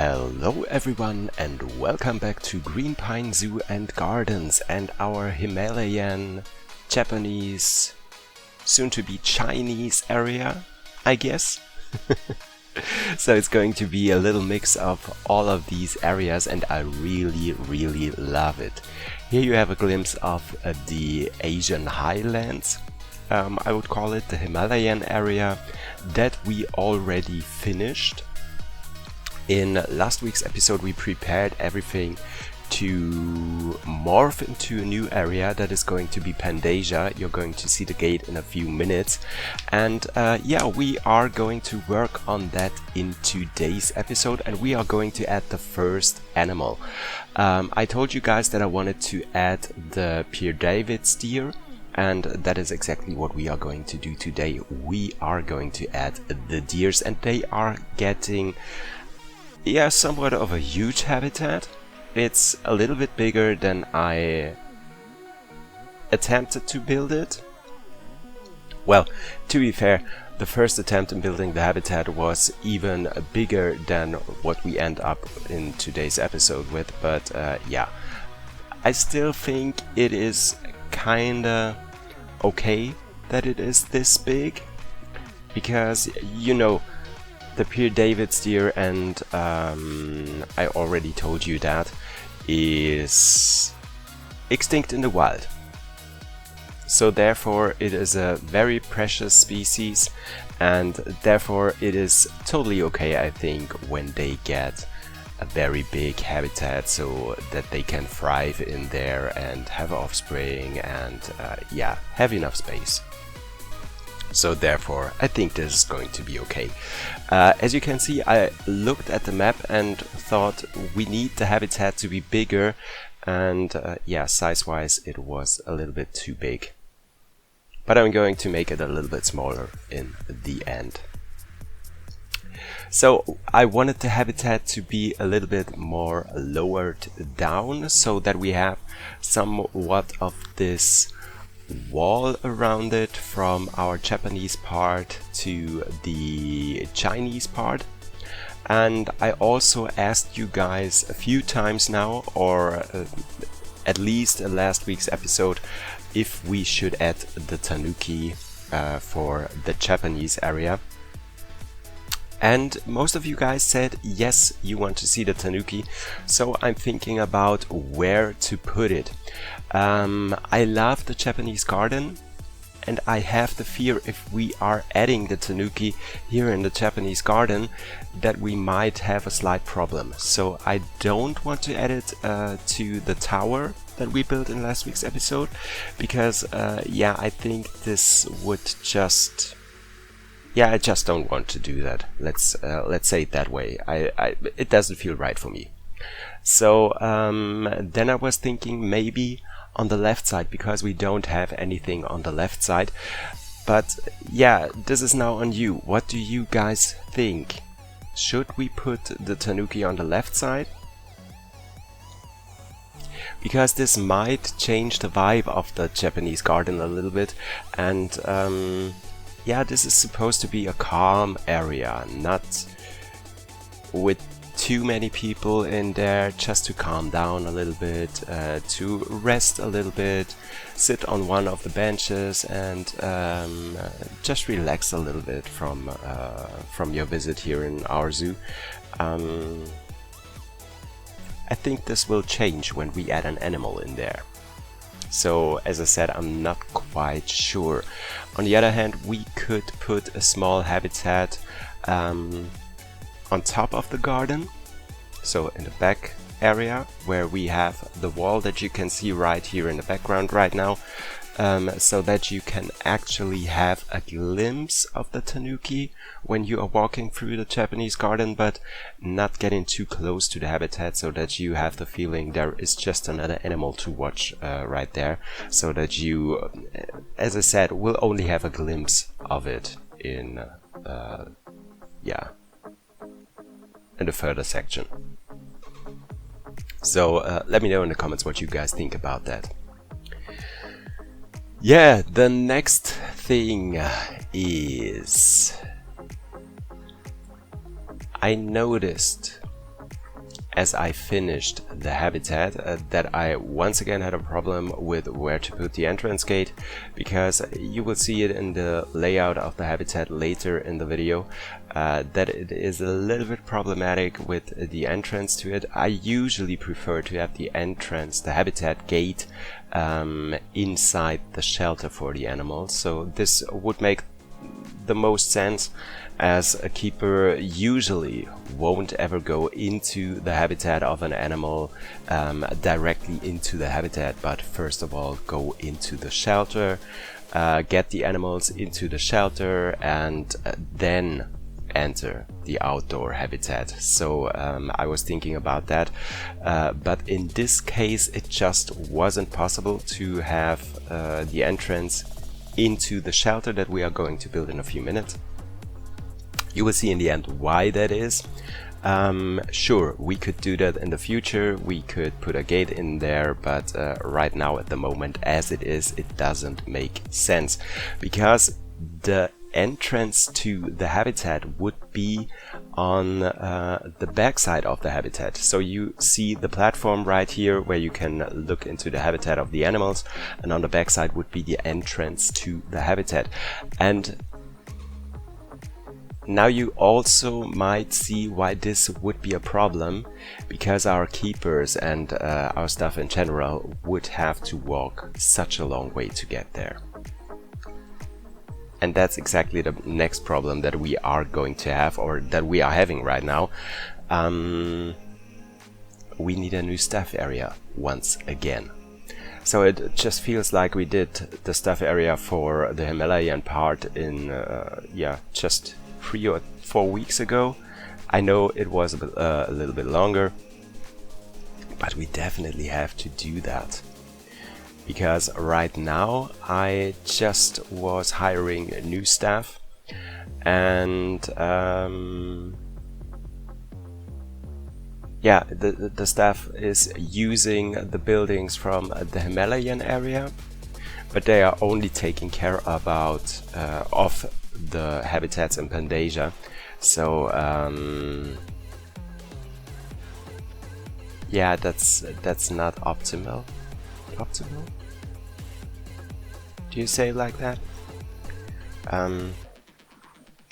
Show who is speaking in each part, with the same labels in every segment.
Speaker 1: Hello everyone and welcome back to Greenpine Zoo and Gardens and our Himalayan, Japanese, soon to be Chinese area, I guess. So it's going to be a little mix of all of these areas and I really love it. Here you have a glimpse of the Asian highlands. I would call it the Himalayan area that we already finished. In last week's episode we prepared everything to morph into a new area that is going to be Pandasia. You're going to see the gate in a few minutes, and yeah, we are going to work on that in today's episode, and we are going to add the first animal. I told you guys that I wanted to add the David steer, and that is exactly what we are going to do today. We are going to add the deers, and they are getting somewhat of a huge habitat. It's a little bit bigger than I attempted to build it. Well, to be fair, the first attempt in building the habitat was even bigger than what we end up in today's episode with, but yeah, I still think it is kinda okay that it is this big, because you know, the David steer, and I already told you that, is extinct in the wild. So therefore it is a very precious species, and therefore it is totally okay, I think, when they get a very big habitat so that they can thrive in there and have offspring and yeah, have enough space. So therefore I think this is going to be okay. As you can see, I looked at the map and thought we need the habitat to be bigger, and yeah, size wise it was a little bit too big, but I'm going to make it a little bit smaller in the end. So I wanted the habitat to be a little bit more lowered down so that we have somewhat of this wall around it from our Japanese part to the Chinese part. And I also asked you guys a few times now, or at least in last week's episode, if we should add the Tanuki for the Japanese area. And most of you guys said yes, you want to see the Tanuki, so I'm thinking about where to put it. I love the Japanese garden, and I have the fear if we are adding the Tanuki here in the Japanese garden that we might have a slight problem. So I don't want to add it to the tower that we built in last week's episode, because yeah, I think this would just... yeah, I just don't want to do that. Let's say it that way. It doesn't feel right for me. So then I was thinking maybe on the left side, because we don't have anything on the left side. But yeah, this is now on you. What do you guys think? Should we put the Tanuki on the left side? Because this might change the vibe of the Japanese garden a little bit, and yeah, this is supposed to be a calm area, not with too many people in there, just to calm down a little bit, to rest a little bit, sit on one of the benches and just relax a little bit from your visit here in our zoo. I think this will change when we add an animal in there. So as I said, I'm not quite sure. On the other hand, we could put a small habitat on top of the garden, so in the back area where we have the wall that you can see right here in the background right now, so that you can actually have a glimpse of the Tanuki when you are walking through the Japanese garden, but not getting too close to the habitat, so that you have the feeling there is just another animal to watch right there, so that you, as I said, will only have a glimpse of it in yeah, in the further section. So let me know in the comments what you guys think about that. Yeah, the next thing is, I noticed as I finished the habitat that I once again had a problem with where to put the entrance gate, because you will see it in the layout of the habitat later in the video, that it is a little bit problematic with the entrance to it. I usually prefer to have the entrance, the habitat gate, inside the shelter for the animals, so this would make the most sense, as a keeper usually won't ever go into the habitat of an animal directly into the habitat, but first of all go into the shelter, get the animals into the shelter, and then enter the outdoor habitat. So I was thinking about that, but in this case it just wasn't possible to have the entrance into the shelter that we are going to build in a few minutes. You will see in the end why that is. Sure, we could do that in the future, we could put a gate in there, but right now at the moment as it is, it doesn't make sense, because the entrance to the habitat would be on the back side of the habitat. So you see the platform right here where you can look into the habitat of the animals, and on the back side would be the entrance to the habitat. And now you also might see why this would be a problem, because our keepers and our staff in general would have to walk such a long way to get there. And that's exactly the next problem that we are going to have, or that we are having right now. We need a new staff area once again. So it just feels like we did the staff area for the Himalayan part in just 3 or 4 weeks ago. I know it was a little bit longer, but we definitely have to do that. Because right now I just was hiring new staff, and the staff is using the buildings from the Himalayan area, but they are only taking care about of the habitats in Pandasia. So yeah, that's not optimal. Do you say it like that?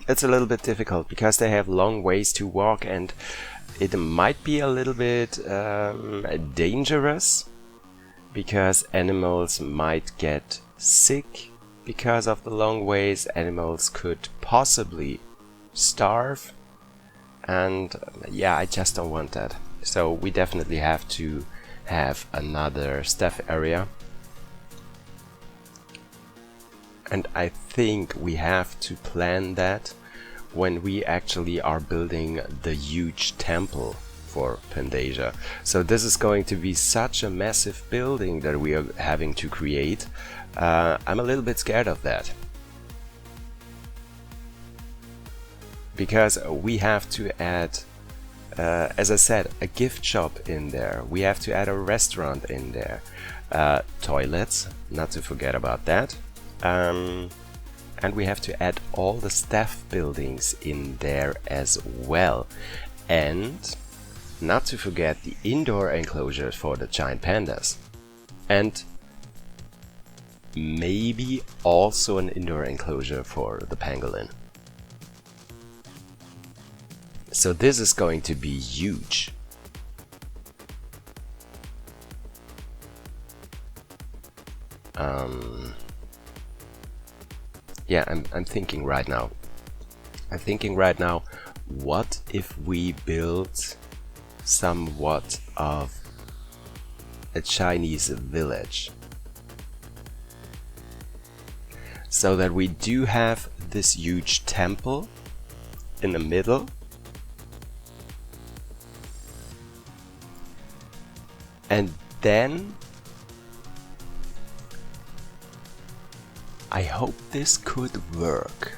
Speaker 1: It's a little bit difficult because they have long ways to walk, and it might be a little bit dangerous, because animals might get sick because of the long ways. Animals could possibly starve, and yeah, I just don't want that. So we definitely have to have another staff area. And I think we have to plan that when we actually are building the huge temple for Pandasia. So this is going to be such a massive building that we are having to create. I'm a little bit scared of that, because we have to add, as I said, a gift shop in there. We have to add a restaurant in there, toilets, not to forget about that. And we have to add all the staff buildings in there as well, and not to forget the indoor enclosures for the giant pandas, and maybe also an indoor enclosure for the pangolin. So this is going to be huge. Yeah, I'm thinking right now. What if we build somewhat of a Chinese village, so that we do have this huge temple in the middle, and then I hope this could work.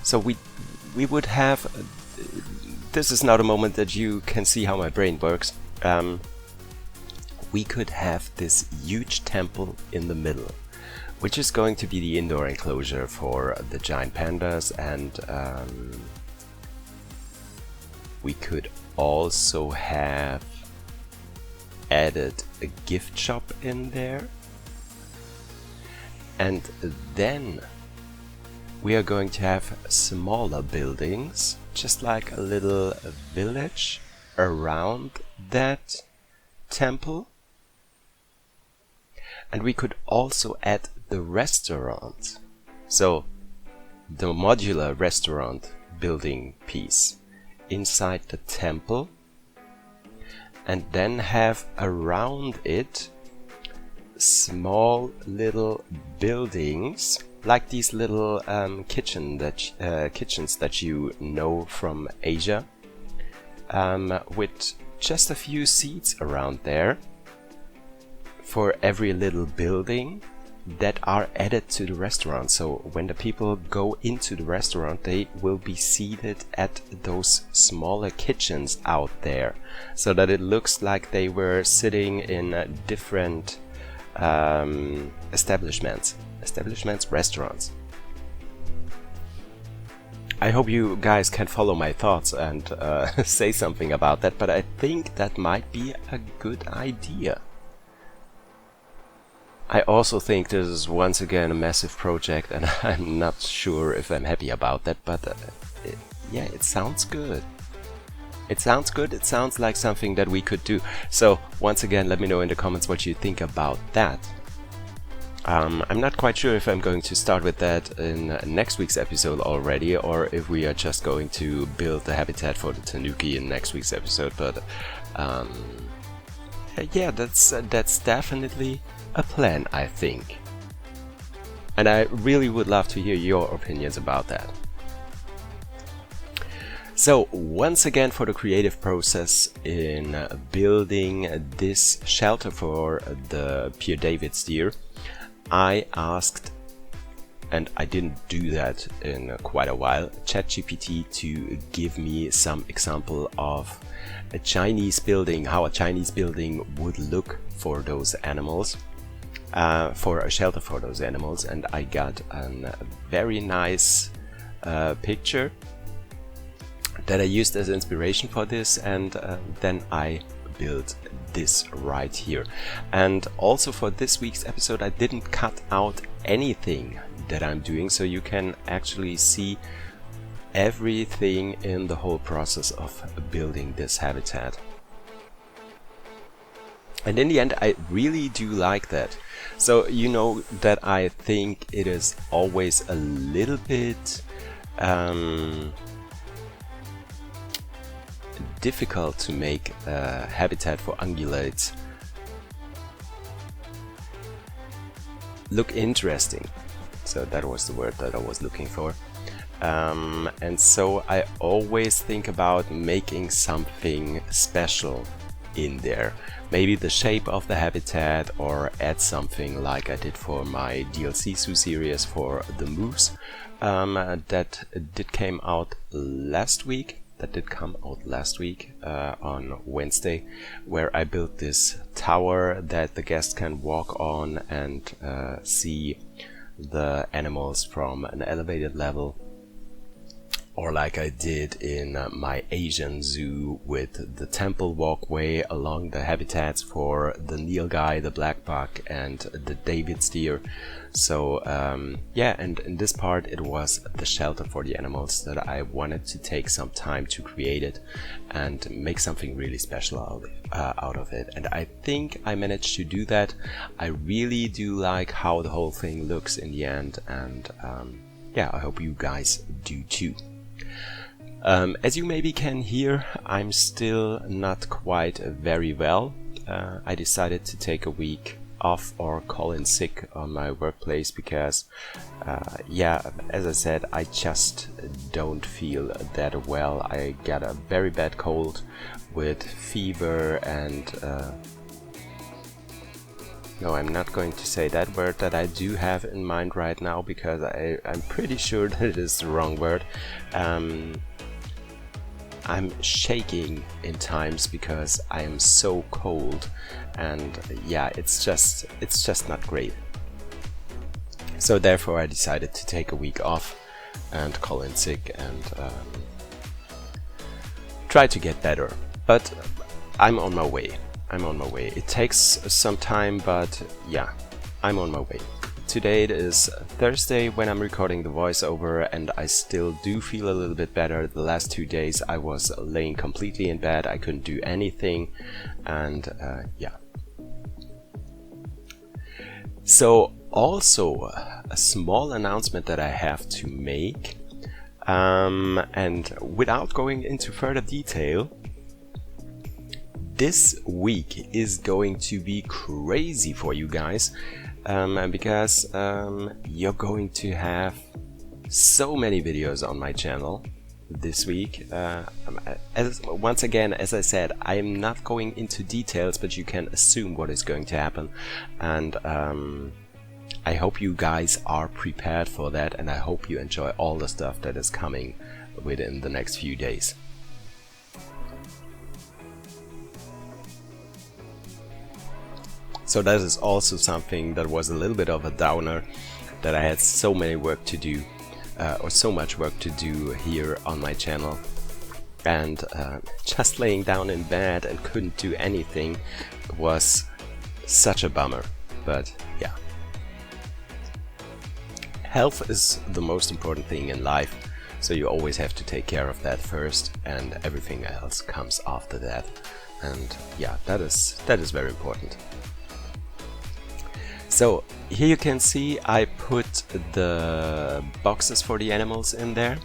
Speaker 1: So we would have, this is not a moment that you can see how my brain works. We could have this huge temple in the middle, which is going to be the indoor enclosure for the giant pandas, and We could also have added a gift shop in there. And then we are going to have smaller buildings, just like a little village around that temple. And we could also add the restaurant. So the modular restaurant building piece inside the temple, and then have around it small little buildings like these little kitchens that you know from Asia, with just a few seats around there for every little building that are added to the restaurant. So when the people go into the restaurant, they will be seated at those smaller kitchens out there, so that it looks like they were sitting in different establishments, restaurants. I hope you guys can follow my thoughts and say something about that, but I think that might be a good idea. I also think this is once again a massive project, and I'm not sure if I'm happy about that, but yeah, it sounds good. It sounds good, it sounds like something that we could do. So once again, let me know in the comments what you think about that. I'm not quite sure if I'm going to start with that in next week's episode already, or if we are just going to build the habitat for the Tanuki in next week's episode, but yeah, that's definitely a plan, I think. And I really would love to hear your opinions about that. So once again, for the creative process in building this shelter for the Pierre David steer, I asked, and I didn't do that in quite a while, ChatGPT to give me some example of a Chinese building, how a Chinese building would look for those animals, for a shelter for those animals, and I got a very nice picture that I used as inspiration for this, and then I built this right here. And also for this week's episode, I didn't cut out anything that I'm doing, so you can actually see everything in the whole process of building this habitat. And in the end, I really do like that. So you know that I think it is always a little bit difficult to make a habitat for ungulates look interesting. So that was the word that I was looking for. And so I always think about making something special in there. Maybe the shape of the habitat, or add something like I did for my DLC Zoo series for the moose that did come out last week. On Wednesday, where I built this tower that the guest can walk on and see the animals from an elevated level. Or like I did in my Asian zoo with the temple walkway along the habitats for the nilgai, the black buck, and the David steer. So yeah, and in this part it was the shelter for the animals that I wanted to take some time to create it and make something really special out of it. And I think I managed to do that. I really do like how the whole thing looks in the end, and yeah, I hope you guys do too. As you maybe can hear, I'm still not quite very well. I decided to take a week off or call in sick on my workplace because, yeah, as I said, I just don't feel that well. I got a very bad cold with fever and no, I'm not going to say that word that I do have in mind right now because I'm pretty sure that it is the wrong word. I'm shaking in times because I am so cold, and yeah, it's just not great. So therefore I decided to take a week off and call in sick, and try to get better, but I'm on my way. I'm on my way. It takes some time, but yeah, I'm on my way. Today it is Thursday when I'm recording the voiceover, and I still do feel a little bit better. The last 2 days I was laying completely in bed, I couldn't do anything, and yeah. So also a small announcement that I have to make, and without going into further detail, this week is going to be crazy for you guys, because you're going to have so many videos on my channel this week. Once again, as I said, I'm not going into details, but you can assume what is going to happen, and I hope you guys are prepared for that, and I hope you enjoy all the stuff that is coming within the next few days. So that is also something that was a little bit of a downer, that I had so many work to do, or so much work to do here on my channel, and just laying down in bed and couldn't do anything was such a bummer. But yeah, health is the most important thing in life, so you always have to take care of that first, and everything else comes after that. And yeah, that is very important. So here you can see I put the boxes for the animals in there.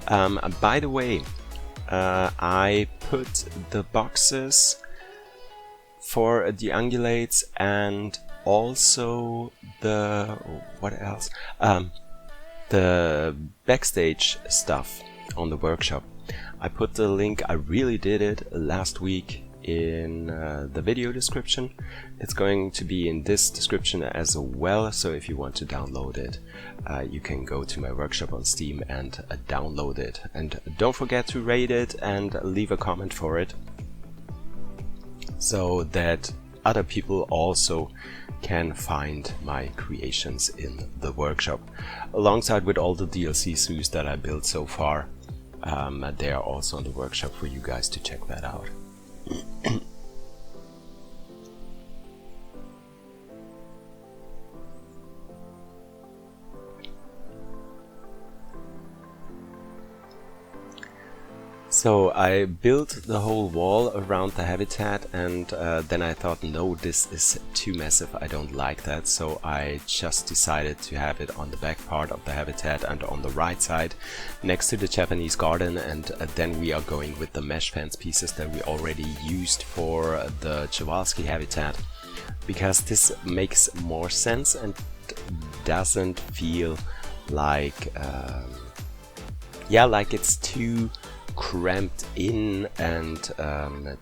Speaker 1: By the way, I put the boxes for the ungulates and also the, what else? The backstage stuff on the workshop. I put the link, I really did it last week, in the video description. It's going to be in this description as well, so if you want to download it, you can go to my workshop on Steam and download it. And don't forget to rate it and leave a comment for it, so that other people also can find my creations in the workshop, alongside with all the DLC zoos that I built so far. They are also in the workshop for you guys to check that out. So I built the whole wall around the habitat, and then I thought, no, this is too massive, I don't like that, so I just decided to have it on the back part of the habitat and on the right side next to the Japanese garden, and then we are going with the mesh fence pieces that we already used for the Przewalski habitat, because this makes more sense and doesn't feel like yeah, like it's too cramped in and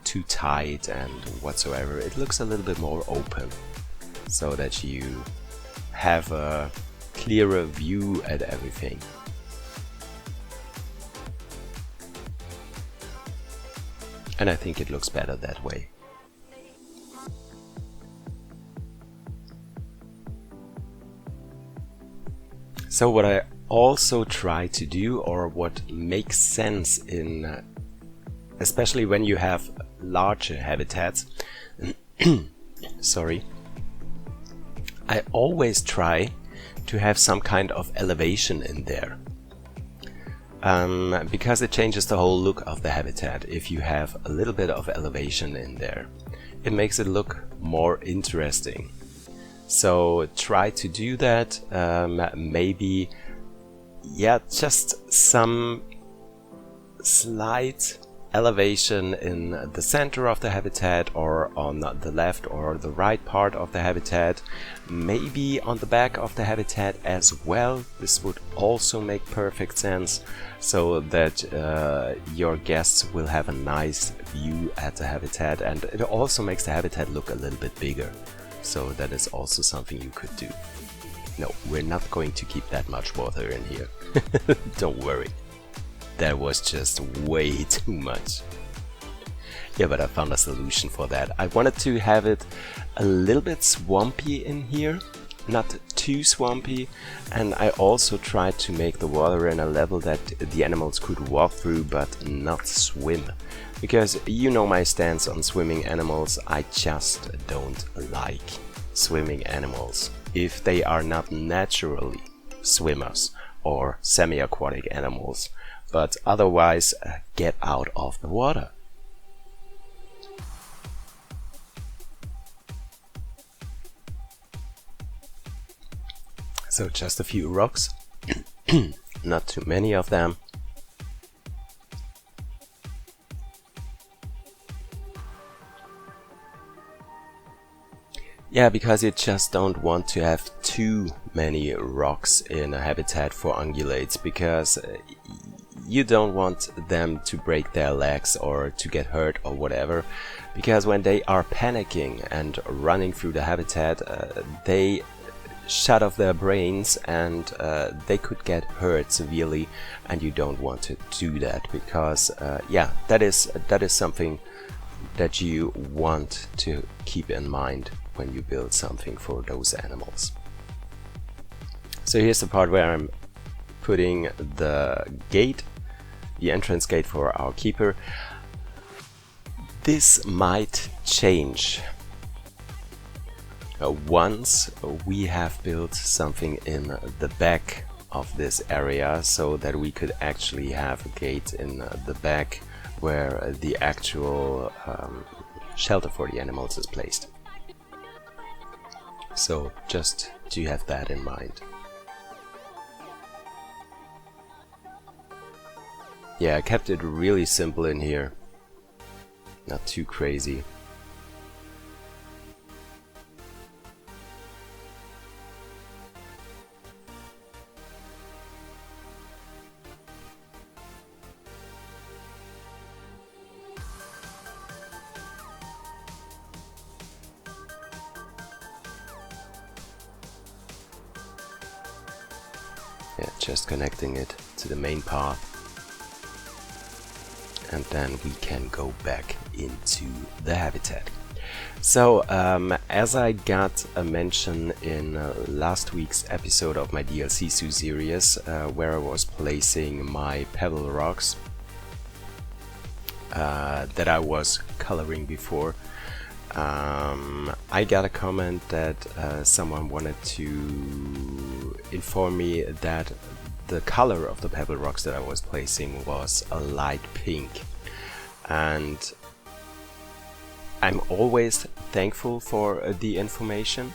Speaker 1: too tight and whatsoever. It looks a little bit more open, so that you have a clearer view at everything. And I think it looks better that way. So what I also try to do, or what makes sense in, especially when you have larger habitats, sorry, I always try to have some kind of elevation in there, because it changes the whole look of the habitat. If you have a little bit of elevation in there, it makes it look more interesting. So try to do that. Maybe, yeah, just some slight elevation in the center of the habitat, or on the left or the right part of the habitat, maybe on the back of the habitat as well. This would also make perfect sense, so that your guests will have a nice view at the habitat, and it also makes the habitat look a little bit bigger. So that is also something you could do. No, we're not going to keep that much water in here. Don't worry. That was just way too much. Yeah, but I found a solution for that. I wanted to have it a little bit swampy in here. Not too too swampy, and I also tried to make the water in a level that the animals could walk through but not swim. Because you know my stance on swimming animals, I just don't like swimming animals if they are not naturally swimmers or semi-aquatic animals, but otherwise get out of the water. So just a few rocks, not too many of them. Yeah, because you just don't want to have too many rocks in a habitat for ungulates, because you don't want them to break their legs or to get hurt or whatever, because when they are panicking and running through the habitat, they shut off their brains and they could get hurt severely, and you don't want to do that, because yeah, that is something that you want to keep in mind when you build something for those animals. So here's the part where I'm putting the gate, the entrance gate for our keeper. This might change once we have built something in the back of this area, so that we could actually have a gate in the back where the actual shelter for the animals is placed. So just to have that in mind. Yeah, I kept it really simple in here, not too crazy. Yeah, just connecting it to the main path, and then we can go back into the habitat. So as I got a mention in last week's episode of my DLC Zoo series, where I was placing my pebble rocks that I was coloring before, I got a comment that someone wanted to inform me that the color of the pebble rocks that I was placing was a light pink, and I'm always thankful for the information.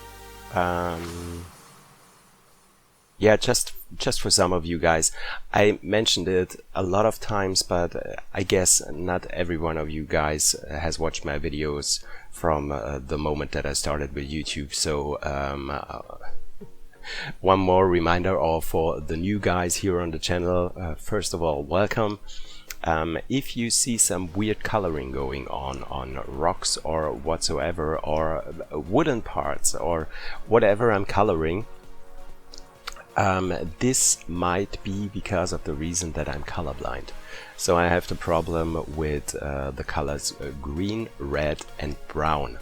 Speaker 1: Yeah, just for some of you guys, I mentioned it a lot of times, but I guess not every one of you guys has watched my videos from the moment that I started with YouTube. So one more reminder, or for the new guys here on the channel, first of all, welcome. If you see some weird coloring going on rocks or whatsoever, or wooden parts or whatever I'm coloring, this might be because of the reason that I'm colorblind. So I have the problem with the colors green, red and brown.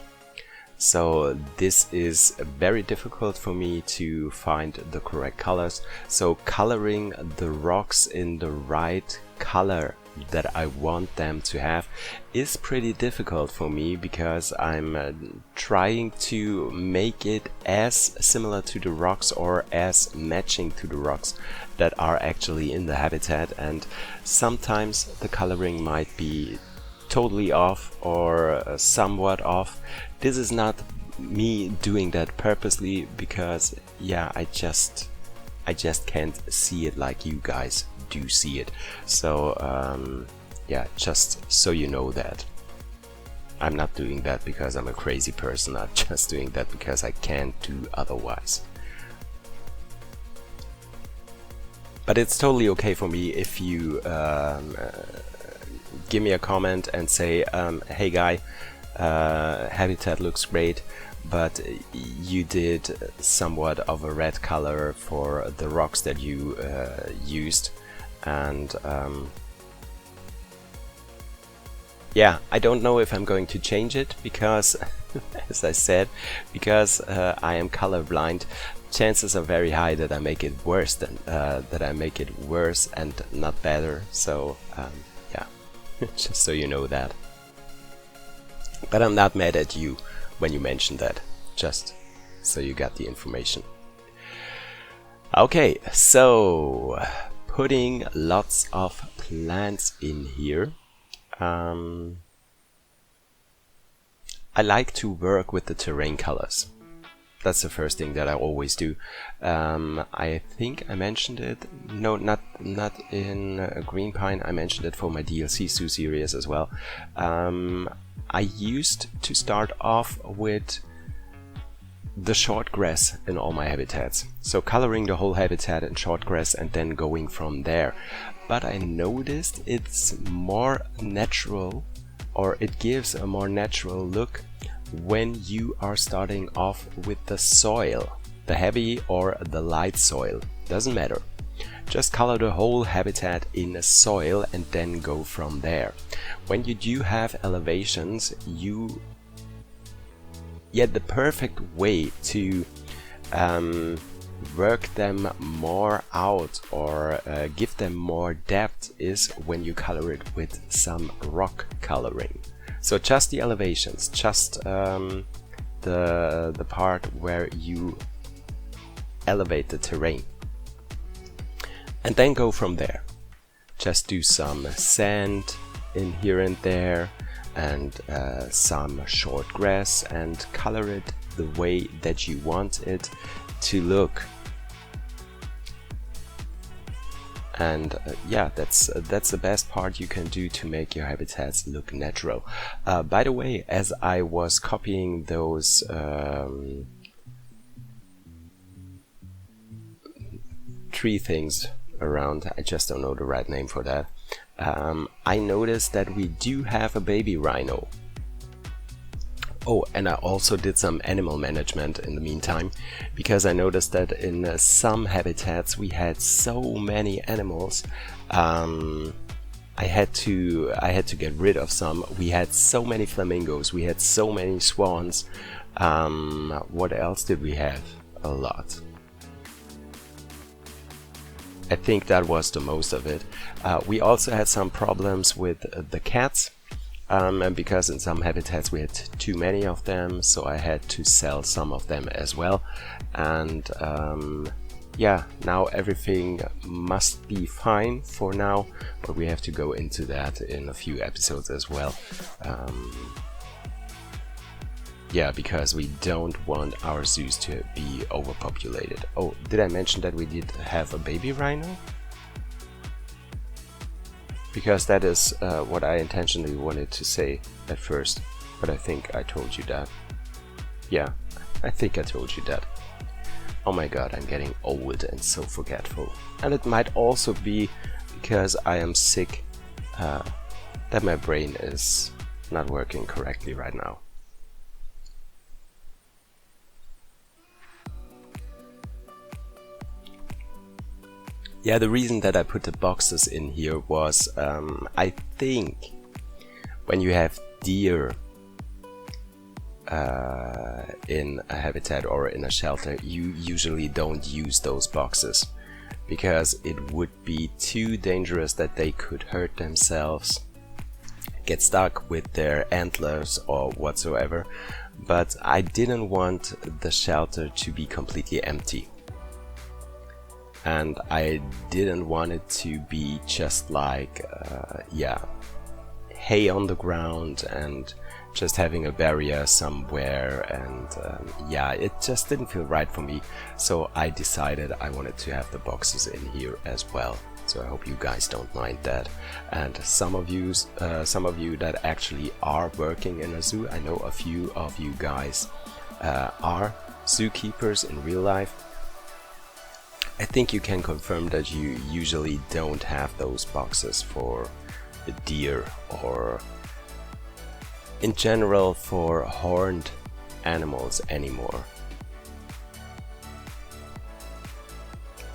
Speaker 1: So this is very difficult for me to find the correct colors. So coloring the rocks in the right color that I want them to have is pretty difficult for me, because I'm trying to make it as similar to the rocks or as matching to the rocks that are actually in the habitat, and sometimes the coloring might be totally off or somewhat off. This is not me doing that purposely, because yeah, I just can't see it like you guys do see it. So yeah, just so you know that I'm not doing that because I'm a crazy person. I'm just doing that because I can't do otherwise. But it's totally okay for me if you give me a comment and say, hey guy, habitat looks great, but you did somewhat of a red color for the rocks that you used, and yeah, I don't know if I'm going to change it, because as I said, because I am colorblind, chances are very high that I make it worse than and not better. So yeah, just so you know that. But I'm not mad at you when you mentioned that, just so you got the information. Okay, so putting lots of plants in here. I like to work with the terrain colors. That's the first thing that I always do. I think I mentioned it. No, not in Greenpine. I mentioned it for my DLC Zoo series as well. I used to start off with the short grass in all my habitats. So coloring the whole habitat in short grass and then going from there. But I noticed it's more natural, or it gives a more natural look when you are starting off with the soil, the heavy or the light soil, doesn't matter. Just color the whole habitat in a soil and then go from there. When you do have elevations, the perfect way to work them more out or give them more depth is when you color it with some rock coloring. So just the elevations, just the part where you elevate the terrain, and then go from there. Just do some sand in here and there, and some short grass, and color it the way that you want it to look. And yeah, that's the best part you can do to make your habitats look natural. By the way, as I was copying those tree things around, I just don't know the right name for that, I noticed that we do have a baby rhino. Oh, and I also did some animal management in the meantime, because I noticed that in some habitats we had so many animals. I had to get rid of some. We had so many flamingos, we had so many swans. What else did we have? A lot. I think that was the most of it. We also had some problems with the cats. And because in some habitats we had too many of them, so I had to sell some of them as well. And yeah, now everything must be fine for now, but we have to go into that in a few episodes as well. Yeah, because we don't want our zoos to be overpopulated. Oh, did I mention that we did have a baby rhino? Because that is what I intentionally wanted to say at first, but I think I told you that. Yeah, I think I told you that. Oh my god, I'm getting old and so forgetful. And it might also be because I am sick, that my brain is not working correctly right now. Yeah, the reason that I put the boxes in here was, I think when you have deer in a habitat or in a shelter, you usually don't use those boxes, because it would be too dangerous that they could hurt themselves, get stuck with their antlers or whatsoever. But I didn't want the shelter to be completely empty. And I didn't want it to be just like, yeah, hay on the ground and just having a barrier somewhere, and yeah, it just didn't feel right for me. So I decided I wanted to have the boxes in here as well. So I hope you guys don't mind that. And some of you that actually are working in a zoo, I know a few of you guys are zookeepers in real life. I think you can confirm that you usually don't have those boxes for the deer, or in general for horned animals anymore.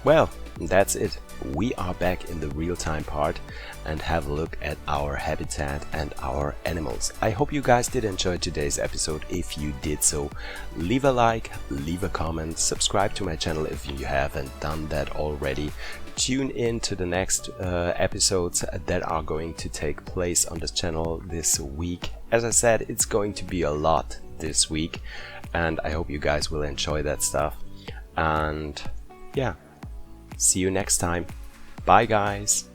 Speaker 1: Well, that's it. we are back in the real-time part and have a look at our habitat and our animals. I hope you guys did enjoy today's episode. If you did so, leave a like, leave a comment, subscribe to my channel if you haven't done that already. Tune in to the next episodes that are going to take place on this channel this week. As I said, it's going to be a lot this week, and I hope you guys will enjoy that stuff. And yeah, see you next time. Bye guys.